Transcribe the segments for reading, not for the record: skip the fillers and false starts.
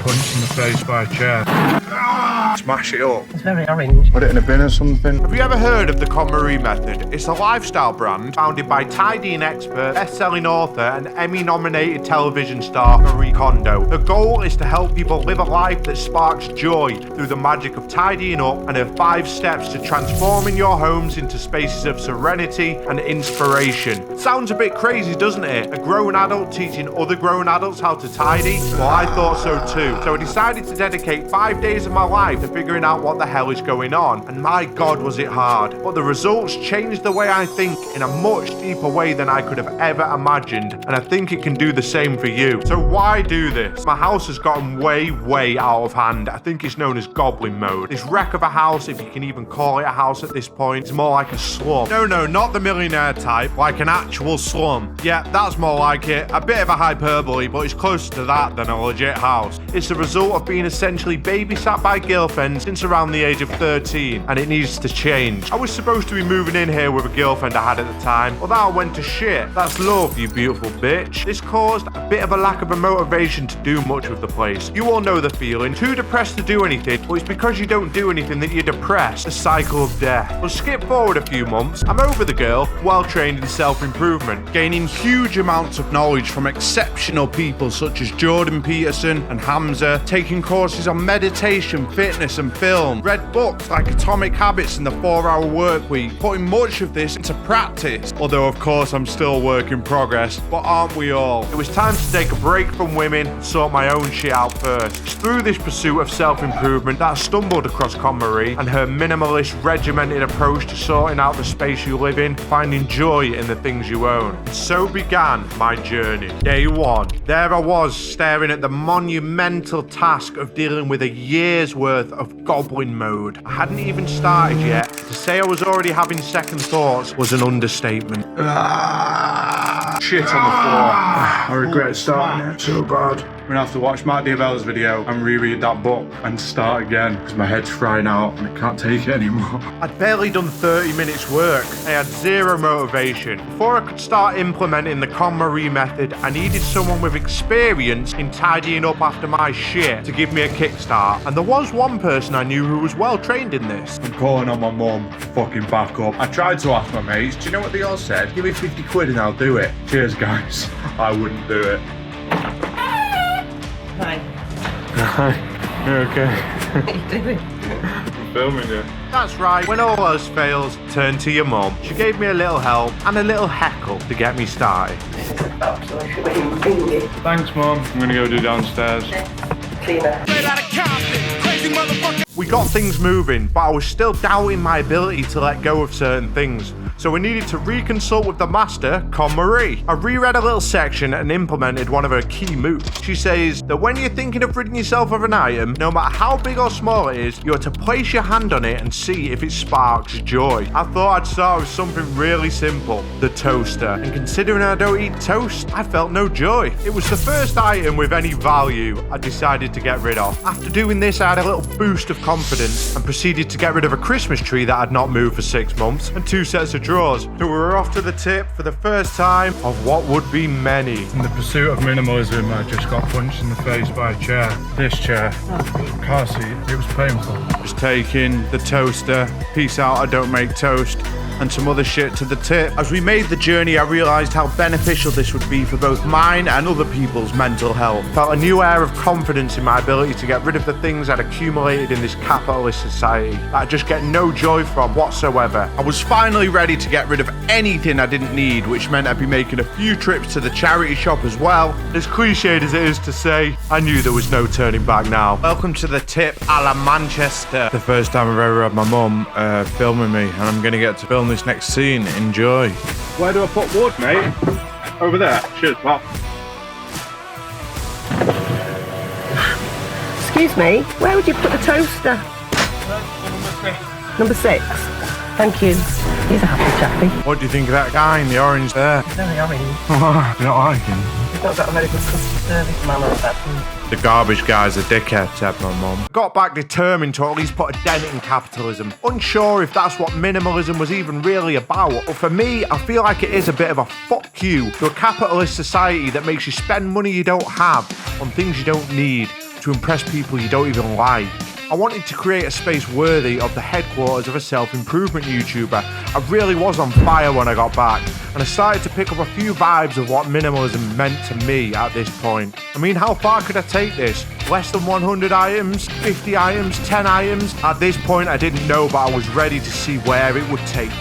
punched in the face by a chair. Smash it up. It's very orange. Put it in a bin or something. Have you ever heard of the KonMarie Method? It's a lifestyle brand founded by tidying expert, best-selling author, and Emmy-nominated television star Marie Kondo. The goal is to help people live a life that sparks joy through the magic of tidying up and her 5 steps to transforming your homes into spaces of serenity and inspiration. Sounds a bit crazy, doesn't it? A grown adult teaching other grown adults how to tidy? Well, I thought so too. So I decided to dedicate 5 days of my life to figuring out what the hell is going on, and my god was it hard. But the results changed the way I think in a much deeper way than I could have ever imagined, and I think it can do the same for you. So why do this? My house has gotten way out of hand. I think it's known as Goblin mode. This wreck of a house, if you can even call it a house at this point, is more like a slum. No, not the millionaire type, like an actual slum. Yeah, that's more like it. A bit of a hyperbole, but it's closer to that than a legit house. It's the result of being essentially babysat by girlfriends since around the age of 13, and it needs to change. I was supposed to be moving in here with a girlfriend I had at the time, but that went to shit. That's love, you beautiful bitch. This caused a bit of a lack of a motivation to do much with the place. You all know the feeling, too depressed to do anything, but it's because you don't do anything that you're depressed. The cycle of death. Well, skip forward a few months, I'm over the girl, well trained in self-improvement, gaining huge amounts of knowledge from exceptional people such as Jordan Peterson and Hamza, taking courses on meditation, fitness and film, read books like Atomic Habits and the 4-Hour Workweek, putting much of this into practice, although of course I'm still a work in progress, but aren't we all? It was time to take a break from women and sort my own shit out first. It's through this pursuit of self-improvement that I stumbled across KonMarie and her minimalist, regimented approach to sorting out the space you live in, finding joy in the things you own. And so began my journey. Day 1. There I was, staring at the monumental task of dealing with a year's worth of Goblin mode. I hadn't even started yet. To say I was already having second thoughts was an understatement. Shit on the floor. I regret starting it so bad. I'm gonna have to watch Matt Diabello's video and reread that book and start again because my head's frying out and I can't take it anymore. I'd barely done 30 minutes work. I had zero motivation. Before I could start implementing the KonMarie method, I needed someone with experience in tidying up after my shit to give me a kickstart. And there was one person I knew who was well trained in this. I'm calling on my mum to fucking back up. I tried to ask my mates. Do you know what they all said? Give me 50 quid and I'll do it. Cheers, guys. I wouldn't do it. Hi. Hi. You okay? What are you doing? I'm filming you. That's right, when all else fails, turn to your mum. She gave me a little help and a little heckle to get me started. Absolutely. Thanks, Mum. I'm gonna go do downstairs. Cleaner. We got things moving, but I was still doubting my ability to let go of certain things. So we needed to reconsult with the master, KonMarie. I reread a little section and implemented one of her key moves. She says that when you're thinking of ridding yourself of an item, no matter how big or small it is, you are to place your hand on it and see if it sparks joy. I thought I'd start with something really simple, the toaster. And considering I don't eat toast, I felt no joy. It was the first item with any value I decided to get rid of. After doing this, I had a little boost of confidence and proceeded to get rid of a Christmas tree that had not moved for 6 months and 2 sets of drawers. So we're off to the tip for the first time of what would be many. In the pursuit of minimalism, I just got punched in the face by a chair. This chair. Car seat. It was painful. Just taking the toaster, peace out, I don't make toast, and some other shit to the tip. As we made the journey, I realised how beneficial this would be for both mine and other people's mental health. Felt a new air of confidence in my ability to get rid of the things I'd accumulated in this capitalist society that I just get no joy from whatsoever. I was finally ready to get rid of anything I didn't need, which meant I'd be making a few trips to the charity shop as well. As cliched as it is to say, I knew there was no turning back now. Welcome to the tip a la Manchester. The first time I've ever had my mum filming me, and I'm gonna get to film this next scene. Enjoy. Where do I put wood, mate? Over there. Cheers, pal. Excuse me, where would you put the toaster? Number 6. Thank you. He's a happy chappy. What do you think of that guy in the orange there? Very orange. You don't like him? He's not got a very good customer service manner about him. The garbage guy's a dickhead, said my mum. Got back determined to at least put a dent in capitalism. Unsure if that's what minimalism was even really about. But for me, I feel like it is a bit of a fuck you to a capitalist society that makes you spend money you don't have on things you don't need. to impress people you don't even like. I wanted to create a space worthy of the headquarters of a self-improvement YouTuber. I really was on fire when I got back, and I started to pick up a few vibes of what minimalism meant to me at this point. I mean, how far could I take this? Less than 100 items? 50 items? 10 items? At this point I didn't know, but I was ready to see where it would take me.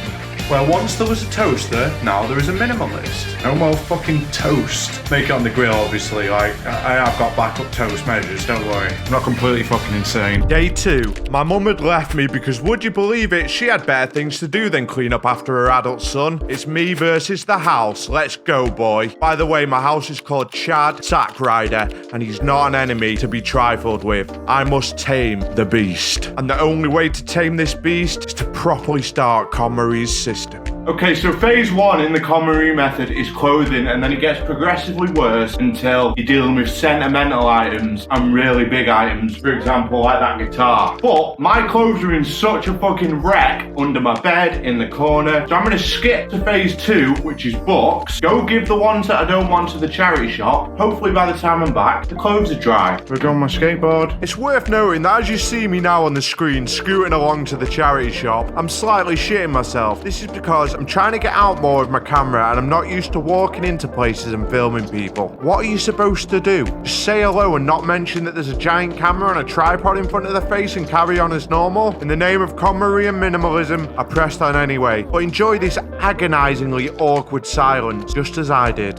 Well, once there was a toaster, now there is a minimalist. No more fucking toast. Make it on the grill, obviously. Like, I have got backup toast measures, don't worry. I'm not completely fucking insane. Day 2. My mum had left me because, would you believe it, she had better things to do than clean up after her adult son. It's me versus the house. Let's go, boy. By the way, my house is called Chad Sack Rider, and he's not an enemy to be trifled with. I must tame the beast. And the only way to tame this beast is to properly start KonMarie's system. Okay, so phase 1 in the KonMarie method is clothing, and then it gets progressively worse until you're dealing with sentimental items and really big items, for example, like that guitar. But my clothes are in such a fucking wreck under my bed, in the corner, so I'm gonna skip to phase 2, which is books, go give the ones that I don't want to the charity shop. Hopefully by the time I'm back, the clothes are dry. We're going on my skateboard. It's worth noting that as you see me now on the screen scooting along to the charity shop, I'm slightly shitting myself. This is because I'm trying to get out more with my camera and I'm not used to walking into places and filming people. What are you supposed to do? Just say hello and not mention that there's a giant camera on a tripod in front of the face and carry on as normal? In the name of KonMarie and minimalism, I pressed on anyway. But enjoy this agonizingly awkward silence, just as I did.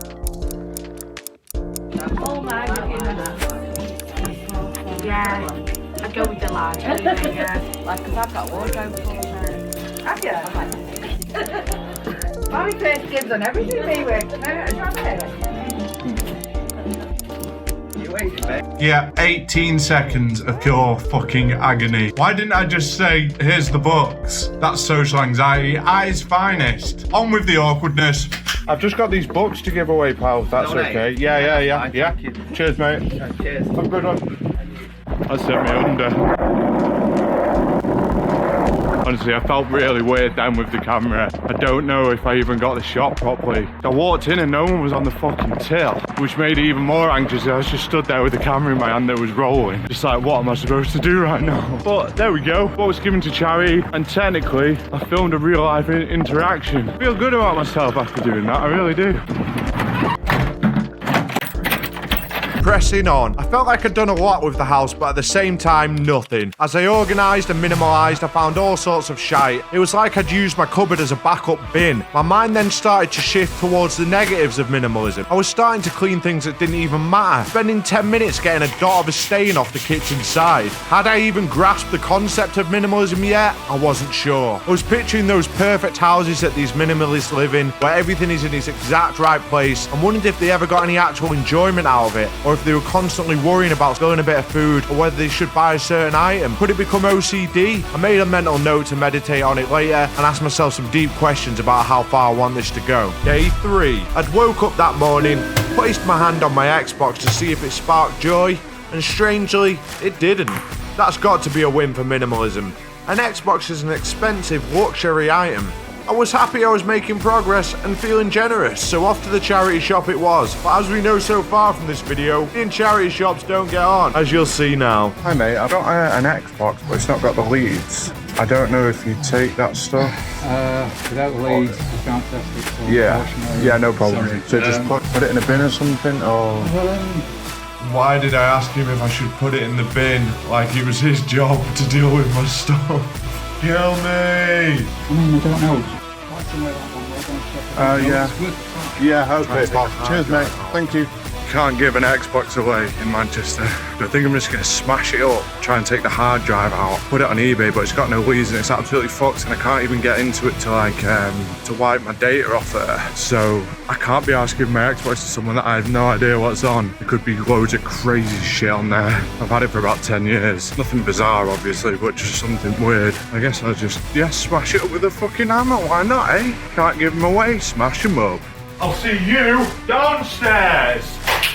Yeah, I'd go with the large anyway, yeah. Like, because I've got a wardrobe full now. Have you? Mommy pays dibs on everything we work. Yeah, 18 seconds of pure fucking agony. Why didn't I just say, here's the books? That's social anxiety at its finest. On with the awkwardness. I've just got these books to give away, pal, if that's okay. Yeah. Cheers, mate. Cheers. Have a good one. That set me under. Honestly, I felt really weird then with the camera. I don't know if I even got the shot properly. I walked in and no one was on the fucking till, which made it even more anxious. I was just stood there with the camera in my hand that was rolling. Just like, what am I supposed to do right now? But there we go. What was given to charity, and technically, I filmed a real life interaction. I feel good about myself after doing that, I really do. Pressing on. I felt like I'd done a lot with the house, but at the same time, nothing. As I organised and minimalised, I found all sorts of shite. It was like I'd used my cupboard as a backup bin. My mind then started to shift towards the negatives of minimalism. I was starting to clean things that didn't even matter, spending 10 minutes getting a dot of a stain off the kitchen side. Had I even grasped the concept of minimalism yet? I wasn't sure. I was picturing those perfect houses that these minimalists live in, where everything is in its exact right place, and wondered if they ever got any actual enjoyment out of it, or if they were constantly worrying about spilling a bit of food, or whether they should buy a certain item. Could it become OCD? I made a mental note to meditate on it later and ask myself some deep questions about how far I want this to go. Day 3. I'd woke up that morning, placed my hand on my Xbox to see if it sparked joy, and strangely, it didn't. That's got to be a win for minimalism. An Xbox is an expensive luxury item. I was happy I was making progress and feeling generous, so off to the charity shop it was. But as we know so far from this video, in charity shops don't get on, as you'll see now. Hi mate, I've got an Xbox, but it's not got the leads. I don't know if you take that stuff. Without leads, you can't test it. So Yeah, no problem. Sorry. So just put it in a bin or something, or... Why did I ask him if I should put it in the bin, like it was his job to deal with my stuff? Kill me! I mean, I don't know. Why somewhere that one? We're going to check it. Yeah, okay. Cheers mate, thank you. Can't give an Xbox away in Manchester. I think I'm just going to smash it up, try and take the hard drive out, put it on eBay, but it's got no leads and it's absolutely fucked, and I can't even get into it to wipe my data off there. So I can't be asked to give my Xbox to someone that I have no idea what's on. There could be loads of crazy shit on there. I've had it for about 10 years. Nothing bizarre, obviously, but just something weird. I guess I'll just, smash it up with a fucking hammer. Why not, eh? Can't give them away. Smash them up. I'll see you downstairs!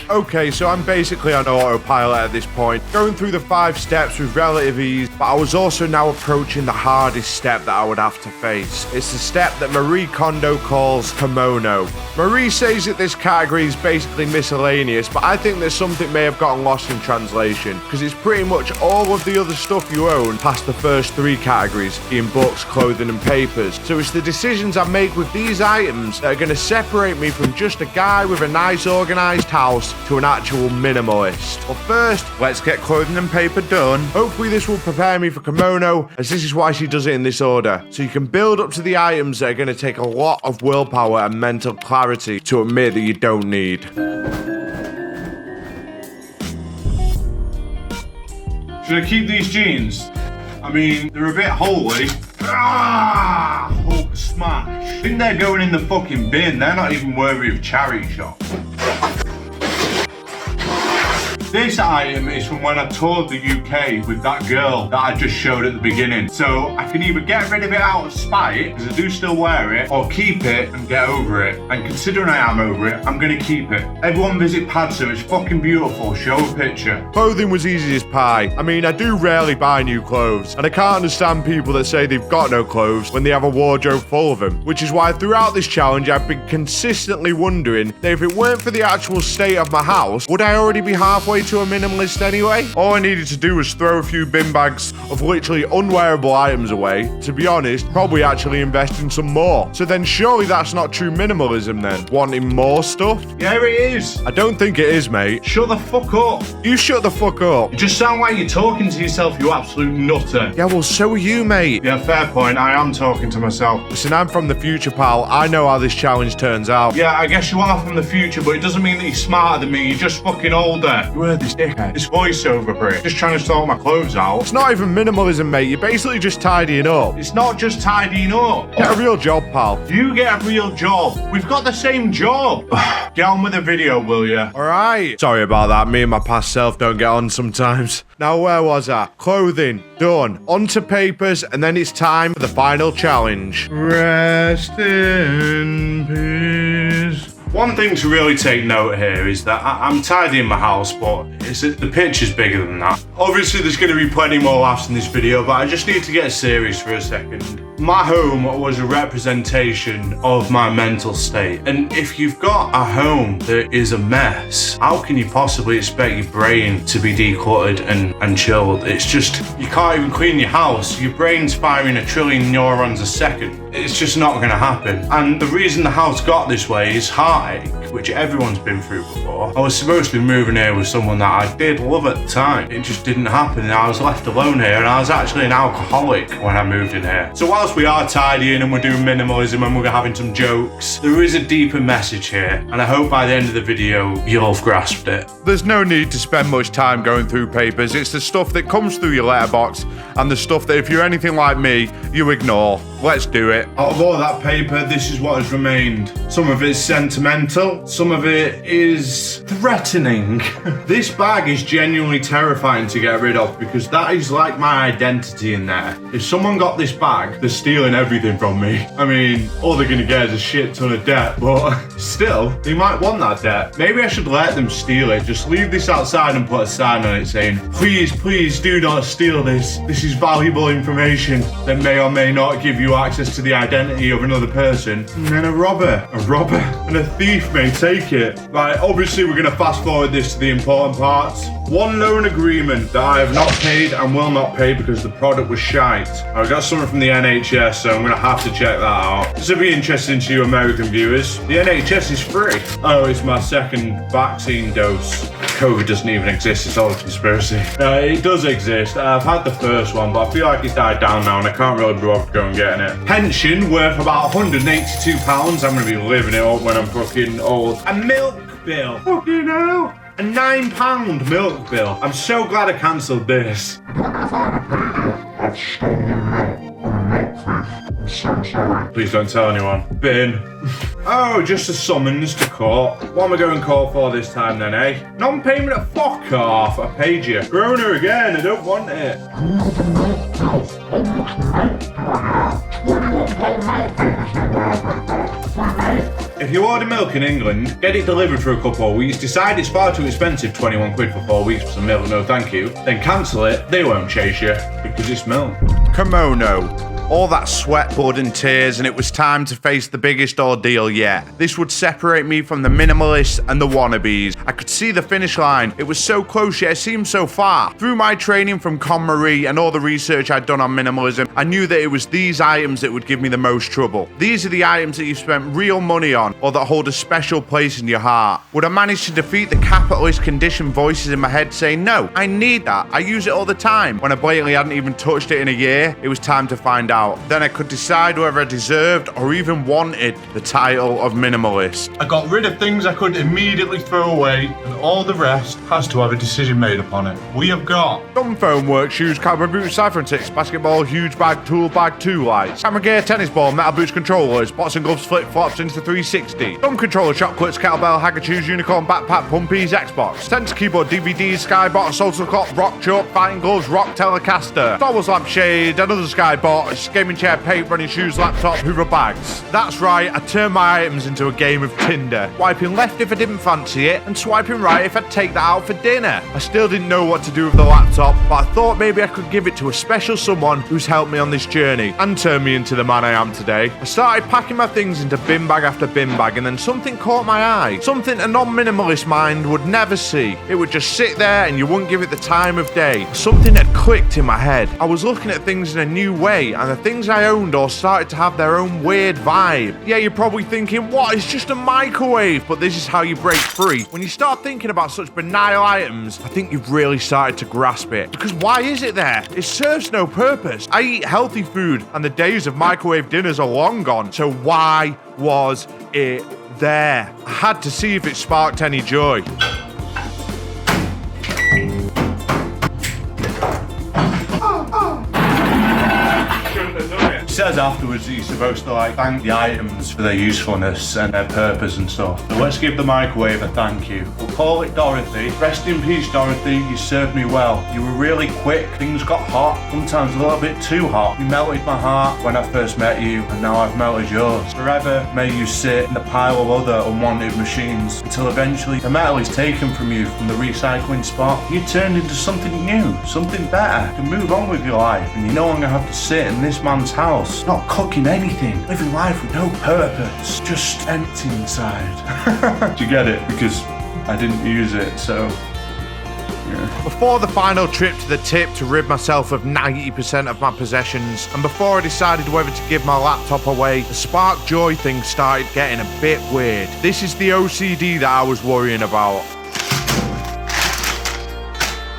Okay, so I'm basically on autopilot at this point, going through the 5 steps with relative ease, but I was also now approaching the hardest step that I would have to face. It's the step that Marie Kondo calls kimono. Marie says that this category is basically miscellaneous, but I think that something may have gotten lost in translation, because it's pretty much all of the other stuff you own past the first 3 categories, being books, clothing and papers. So it's the decisions I make with these items that are going to separate me from just a guy with a nice organised house to an actual minimalist. But first, let's get clothing and paper done. Hopefully this will prepare me for kimono, as this is why she does it in this order. So you can build up to the items that are going to take a lot of willpower and mental clarity to admit that you don't need. Should I keep these jeans? I mean, they're a bit holy. Ah! Hulk smash. I think they're going in the fucking bin. They're not even worthy of charity shop. This item is from when I toured the UK with that girl that I just showed at the beginning. So I can either get rid of it out of spite, because I do still wear it, or keep it and get over it. And considering I am over it, I'm going to keep it. Everyone visit Padso, it's fucking beautiful. Show a picture. Clothing was easy as pie. I mean, I do rarely buy new clothes, and I can't understand people that say they've got no clothes when they have a wardrobe full of them. Which is why throughout this challenge, I've been consistently wondering that if it weren't for the actual state of my house, would I already be halfway to a minimalist anyway? All I needed to do was throw a few bin bags of literally unwearable items away. To be honest, probably actually invest in some more. So then surely that's not true minimalism then? Wanting more stuff? Yeah, it is. I don't think it is, mate. Shut the fuck up. You shut the fuck up. You just sound like you're talking to yourself, you absolute nutter. Yeah, well, so are you, mate. Yeah, fair point. I am talking to myself. Listen, I'm from the future, pal. I know how this challenge turns out. Yeah, I guess you are from the future, but it doesn't mean that you're smarter than me. You're just fucking older. You heard this dickhead. This voiceover prick. Just trying to sort my clothes out. It's not even minimalism, mate. You're basically just tidying up. It's not just tidying up. Get a real job, pal. You get a real job. We've got the same job. Get on with the video, will ya? Alright. Sorry about that. Me and my past self don't get on sometimes. Now, where was I? Clothing. Done. On to papers, and then it's time for the final challenge. Rest in peace. One thing to really take note here is that I'm tidying my house, but the picture's bigger than that. Obviously, there's going to be plenty more laughs in this video, but I just need to get serious for a second. My home was a representation of my mental state. And if you've got a home that is a mess, how can you possibly expect your brain to be decluttered and chilled? It's just, you can't even clean your house. Your brain's firing 1 trillion neurons a second. It's just not going to happen. And the reason the house got this way is heartache, which everyone's been through before. I was supposed to be moving here with someone that I did love at the time. It just didn't happen, and I was left alone here, and I was actually an alcoholic when I moved in here. So whilst we are tidying and we're doing minimalism and we're having some jokes, there is a deeper message here, and I hope by the end of the video you'll have grasped it. There's no need to spend much time going through papers. It's the stuff that comes through your letterbox and the stuff that if you're anything like me, you ignore. Let's do it. Out of all that paper, this is what has remained. Some of it's sentimental, some of it is threatening. This bag is genuinely terrifying to get rid of because that is like my identity in there. If someone got this bag, they're stealing everything from me. I mean, all they're gonna get is a shit ton of debt, but still, they might want that debt. Maybe I should let them steal it. Just leave this outside and put a sign on it saying, please, please do not steal this. This is valuable information that may or may not give you access to the identity of another person. And then a robber and a thief may take it. Right, obviously we're gonna fast forward this to the important parts. One loan agreement that I have not paid and will not pay because the product was shite. I got something from the NHS, so I'm gonna have to check that out. This will be interesting to you American viewers. The NHS is free. Oh, it's my second vaccine dose. COVID doesn't even exist, it's all a conspiracy. It does exist. I've had the first one, but I feel like it's died down now and I can't really bother to go and getting it. Pension worth about £182. I'm gonna be living it up when I'm fucking old. A milk bill. Fucking hell. A £9 milk bill. I'm so glad I cancelled this. Please don't tell anyone. Bin. Oh, just a summons to court. What am I going court for this time then, eh? Non-payment of fuck off. I paid you. Groaner again, I don't want it. If you order milk in England, get it delivered for a couple of weeks, decide it's far too expensive, 21 quid for 4 weeks for some milk, no thank you, then cancel it, they won't chase you, because it's milk. Komono. All that sweat, blood and tears, and it was time to face the biggest ordeal yet. This would separate me from the minimalists and the wannabes. I could see the finish line. It was so close yet it seemed so far. Through my training from KonMarie and all the research I'd done on minimalism, I knew that it was these items that would give me the most trouble. These are the items that you've spent real money on or that hold a special place in your heart. Would I manage to defeat the capitalist conditioned voices in my head saying, no, I need that, I use it all the time, when I blatantly hadn't even touched it in a year? It was time to find out. Then I could decide whether I deserved or even wanted the title of minimalist. I got rid of things I could immediately throw away, and all the rest has to have a decision made upon it. We have got some foam work shoes, cowboy boots, cybernetics, basketball, huge bag, tool bag, 2 lights, camera gear, tennis ball, metal boots, controllers, boxing gloves, flip flops into 360, thumb controller, chocolates, kettlebell, haggard shoes, unicorn, backpack, pumpies, Xbox, center keyboard, DVDs, skybox, social clock, rock chalk, fighting gloves, rock telecaster, Star Wars lampshade, another skybox, gaming chair, paint, running shoes, laptop, Hoover bags. That's right, I turned my items into a game of Tinder. Swiping left if I didn't fancy it, and swiping right if I'd take that out for dinner. I still didn't know what to do with the laptop, but I thought maybe I could give it to a special someone who's helped me on this journey and turned me into the man I am today. I started packing my things into bin bag after bin bag, and then something caught my eye. Something a non-minimalist mind would never see. It would just sit there and you wouldn't give it the time of day. Something had clicked in my head. I was looking at things in a new way, and the things I owned all started to have their own weird vibe. Yeah, you're probably thinking, what, it's just a microwave, but this is how you break free. When you start thinking about such banal items, I think you've really started to grasp it. Because why is it there? It serves no purpose. I eat healthy food, and the days of microwave dinners are long gone. So why was it there? I had to see if it sparked any joy. Says afterwards that you're supposed to thank the items for their usefulness and their purpose and stuff. So let's give the microwave a thank you. We'll call it Dorothy. Rest in peace, Dorothy. You served me well. You were really quick. Things got hot, sometimes a little bit too hot. You melted my heart when I first met you, and now I've melted yours. Forever may you sit in the pile of other unwanted machines until eventually the metal is taken from you from the recycling spot. You turned into something new, something better. You can move on with your life, and you no longer have to sit in this man's house, not cooking anything, living life with no purpose, just empty inside. Do you get it? Because I didn't use it, so yeah. Before the final trip to the tip to rid myself of 90% of my possessions, and before I decided whether to give my laptop away, the spark joy thing started getting a bit weird. This is the OCD that I was worrying about.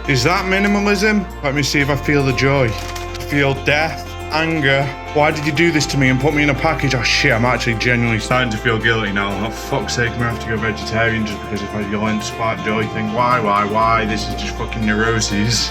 Is that minimalism? Let me see if I feel the joy. I feel death. Anger. Why did you do this to me and put me in a package? Oh shit, I'm actually genuinely starting to feel guilty now. Oh fuck's sake, I'm gonna have to go vegetarian just because if I yell into spark joy thing. Why? This is just fucking neuroses.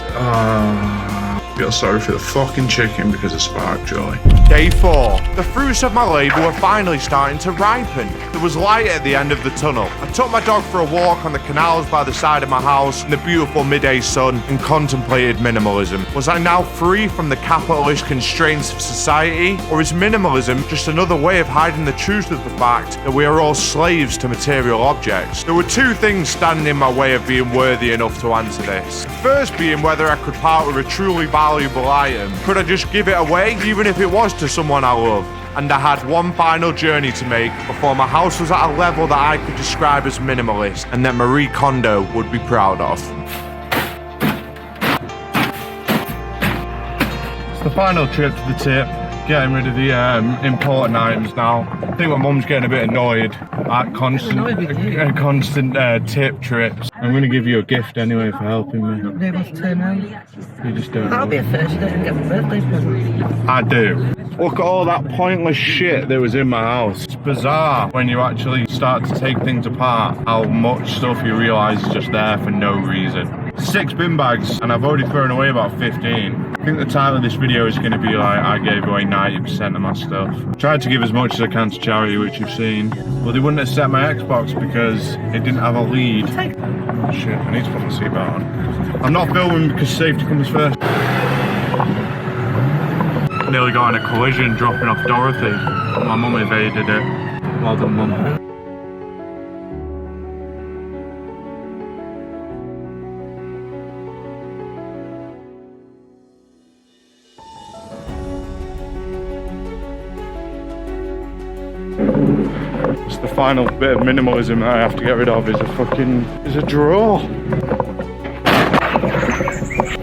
Feel sorry for the fucking chicken because of spark joy. Day 4. The fruits of my labour were finally starting to ripen. There was light at the end of the tunnel. I took my dog for a walk on the canals by the side of my house in the beautiful midday sun and contemplated minimalism. Was I now free from the capitalist constraints of society? Or is minimalism just another way of hiding the truth of the fact that we are all slaves to material objects? There were 2 things standing in my way of being worthy enough to answer this. The first being whether I could part with a truly valuable item. Could I just give it away, even if it was to someone I love? And I had one final journey to make before my house was at a level that I could describe as minimalist and that Marie Kondo would be proud of. It's the final trip to the tip. Getting rid of the important items now. I think my mum's getting a bit annoyed at constant tip trips. I'm going to give you a gift anyway for helping me. They must turn out. You just don't That'll know. be a first. You don't get my birthday present. I do. Look at all that pointless shit that was in my house. It's bizarre when you actually start to take things apart, how much stuff you realise is just there for no reason. 6 bin bags, and I've already thrown away about 15. think the title of this video is going to be like, I gave away 90% of my stuff. Tried to give as much as I can to charity, which you've seen. But they wouldn't accept my Xbox because it didn't have a lead. Oh, shit, I need to put my seatbelt on. I'm not filming because safety comes first. Nearly got in a collision dropping off Dorothy. My mum evaded it. Well done, mum. It's the final bit of minimalism that I have to get rid of is a drawer.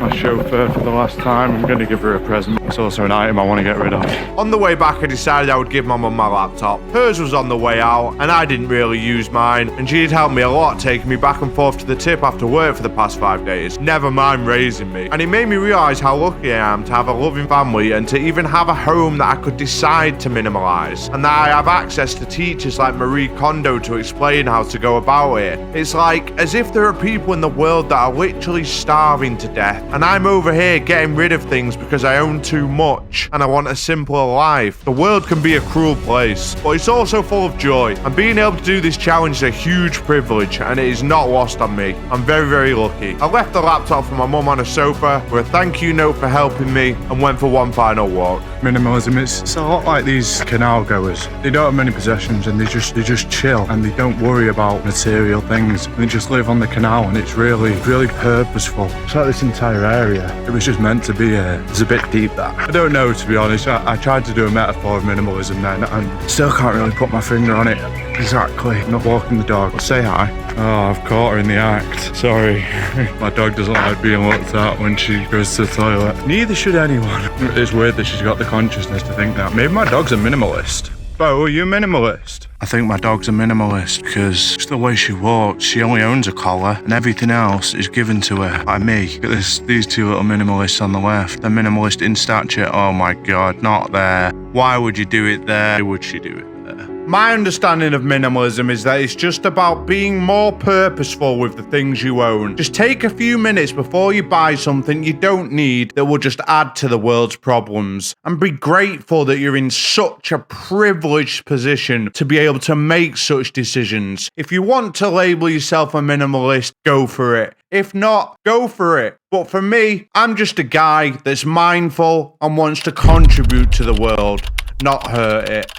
My chauffeur for the last time. I'm going to give her a present. It's also an item I want to get rid of. On the way back, I decided I would give my mum my laptop. Hers was on the way out, and I didn't really use mine, and she had helped me a lot, taking me back and forth to the tip after work for the past 5 days, never mind raising me. And it made me realise how lucky I am to have a loving family and to even have a home that I could decide to minimalize, and that I have access to teachers like Marie Kondo to explain how to go about it. It's like as if there are people in the world that are literally starving to death, and I'm over here getting rid of things because I own too much and I want a simpler life. The world can be a cruel place, but it's also full of joy, and being able to do this challenge is a huge privilege, and it is not lost on me. I'm very, very lucky. I left the laptop for my mum on a sofa with a thank you note for helping me and went for one final walk. Minimalism, it's a lot like these canal goers. They don't have many possessions and they just chill and they don't worry about material things. They just live on the canal and it's really purposeful. It's like this entire area. It was just meant to be it's a bit deep that. I don't know, to be honest. I tried to do a metaphor of minimalism then and still can't really put my finger on it. Exactly. Not walking the dog. Say hi. Oh, I've caught her in the act. Sorry. My dog doesn't like being looked at when she goes to the toilet. Neither should anyone. It's weird that she's got the consciousness to think that. Maybe my dog's a minimalist. Bo, are you a minimalist? I think my dog's a minimalist because it's the way she walks. She only owns a collar and everything else is given to her by me. Look at these two little minimalists on the left. They're minimalist in stature. Oh my God, not there. Why would you do it there? Why would she do it there? My understanding of minimalism is that it's just about being more purposeful with the things you own. Just take a few minutes before you buy something you don't need that will just add to the world's problems, and be grateful that you're in such a privileged position to be able to make such decisions. If you want to label yourself a minimalist, go for it. If not, go for it. But for me, I'm just a guy that's mindful and wants to contribute to the world, not hurt it.